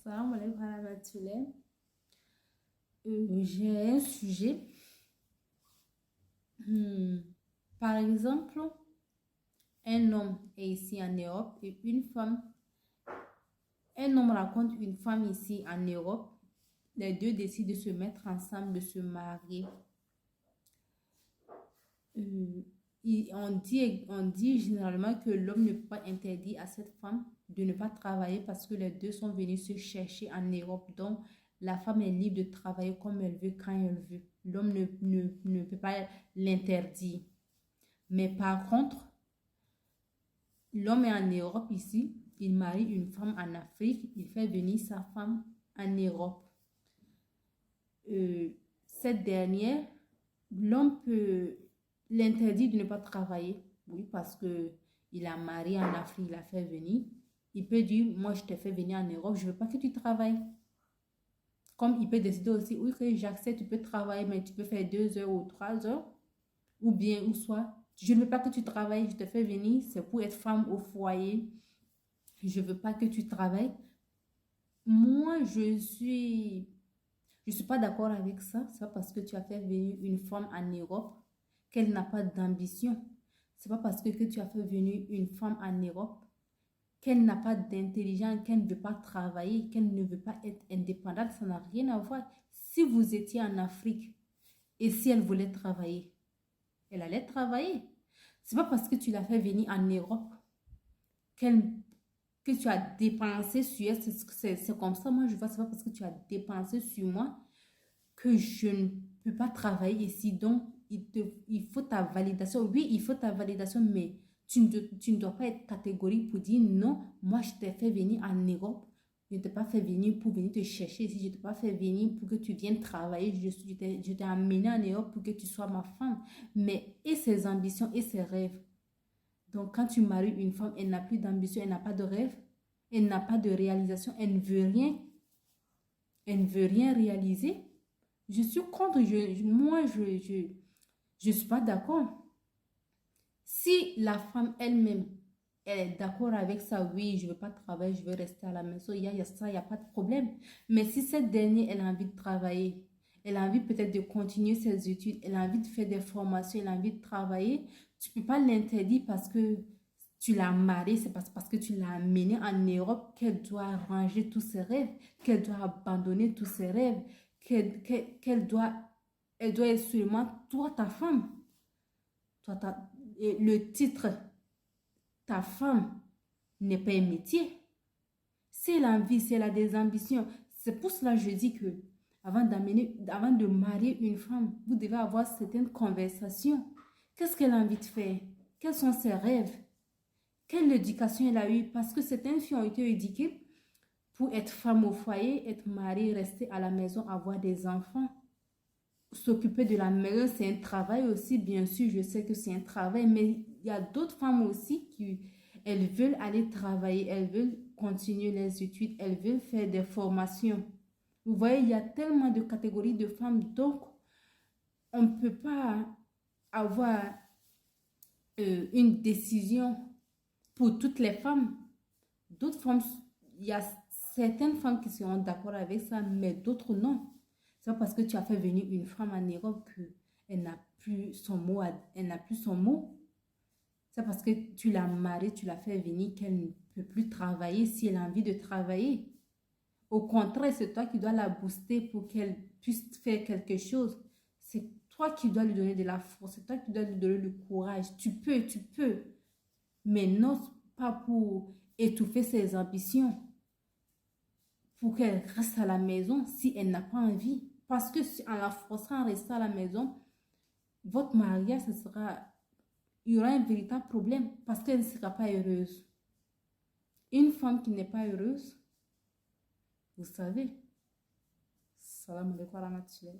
Salam alaikum warahmatullahi. J'ai un sujet. Hmm, Par exemple, un homme est ici en Europe et une femme. Un homme raconte une femme ici en Europe. Les deux décident de se mettre ensemble, de se marier. Euh, on dit généralement que l'homme ne peut pas interdire à cette femme de ne pas travailler parce que les deux sont venus se chercher en Europe. Donc, la femme est libre de travailler comme elle veut, quand elle veut. L'homme ne peut pas l'interdire. Mais par contre, l'homme est en Europe ici, il marie une femme en Afrique, il fait venir sa femme en Europe. Cette dernière, l'homme peut l'interdire de ne pas travailler, oui, parce que il a marié en Afrique, il a fait venir. Il peut dire, moi je t'ai fait venir en Europe, je ne veux pas que tu travailles. Comme il peut décider aussi, oui, que j'accepte, tu peux travailler, mais tu peux faire 2 heures ou 3 heures, ou bien, ou soit, je ne veux pas que tu travailles, je te fais venir, c'est pour être femme au foyer, je ne veux pas que tu travailles. Moi, je suis pas d'accord avec ça. C'est pas parce que tu as fait venir une femme en Europe qu'elle n'a pas d'ambition. C'est pas parce que tu as fait venir une femme en Europe qu'elle n'a pas d'intelligence, qu'elle ne veut pas travailler, qu'elle ne veut pas être indépendante. Ça n'a rien à voir. Si vous étiez en Afrique et si elle voulait travailler, elle allait travailler. C'est pas parce que tu l'as fait venir en Europe qu'elle que tu as dépensé sur elle. C'est comme ça, moi je vois, c'est pas parce que tu as dépensé sur moi que je ne peux pas travailler ici. Donc, il faut ta validation. Oui, il faut ta validation, mais tu ne dois pas être catégorique pour dire non, moi je t'ai fait venir en Europe. Je ne t'ai pas fait venir pour venir te chercher ici. Je ne t'ai pas fait venir pour que tu viennes travailler. Je t'ai amené en Europe pour que tu sois ma femme. Mais et ses ambitions et ses rêves. Donc, quand tu maries une femme, elle n'a plus d'ambition, elle n'a pas de rêve, elle n'a pas de réalisation, elle ne veut rien. Elle ne veut rien réaliser. Je suis contre, moi, je suis pas d'accord. Si la femme elle-même, elle est d'accord avec ça, oui, je veux pas travailler, je veux rester à la maison, il y a ça, il n'y a pas de problème. Mais si cette dernière, elle a envie de travailler, elle a envie peut-être de continuer ses études, elle a envie de faire des formations, elle a envie de travailler, tu peux pas l'interdire parce que tu l'as mariée, c'est parce que tu l'as amenée en Europe qu'elle doit ranger tous ses rêves, qu'elle doit abandonner tous ses rêves, elle doit être seulement toi, ta femme. Toi, et le titre, ta femme, n'est pas un métier. Si elle a envie, si elle a des ambitions, c'est pour cela que je dis que avant de marier une femme, vous devez avoir certaines conversations. Qu'est-ce qu'elle a envie de faire? Quels sont ses rêves? Quelle éducation elle a eue? Parce que certaines filles ont été éduquées pour être femme au foyer, être mariée, rester à la maison, avoir des enfants. S'occuper de la maison, c'est un travail aussi, bien sûr, je sais que c'est un travail, mais il y a d'autres femmes aussi elles veulent aller travailler, elles veulent continuer les études, elles veulent faire des formations. Vous voyez, il y a tellement de catégories de femmes, donc on ne peut pas avoir une décision pour toutes les femmes. D'autres femmes, il y a certaines femmes qui seront d'accord avec ça, mais d'autres non. C'est pas parce que tu as fait venir une femme en Europe qu'elle n'a plus son mot. Elle n'a plus son mot. C'est parce que tu l'as mariée, tu l'as fait venir qu'elle ne peut plus travailler si elle a envie de travailler. Au contraire, c'est toi qui dois la booster pour qu'elle puisse faire quelque chose. C'est toi qui dois lui donner de la force. C'est toi qui dois lui donner le courage. Tu peux, tu peux. Mais non pas pour étouffer ses ambitions, pour qu'elle reste à la maison si elle n'a pas envie. Parce que en la forçant à rester à la maison, votre mariage, il y aura un véritable problème parce qu'elle ne sera pas heureuse. Une femme qui n'est pas heureuse, vous savez, salam alaikum wa rahmatullahi.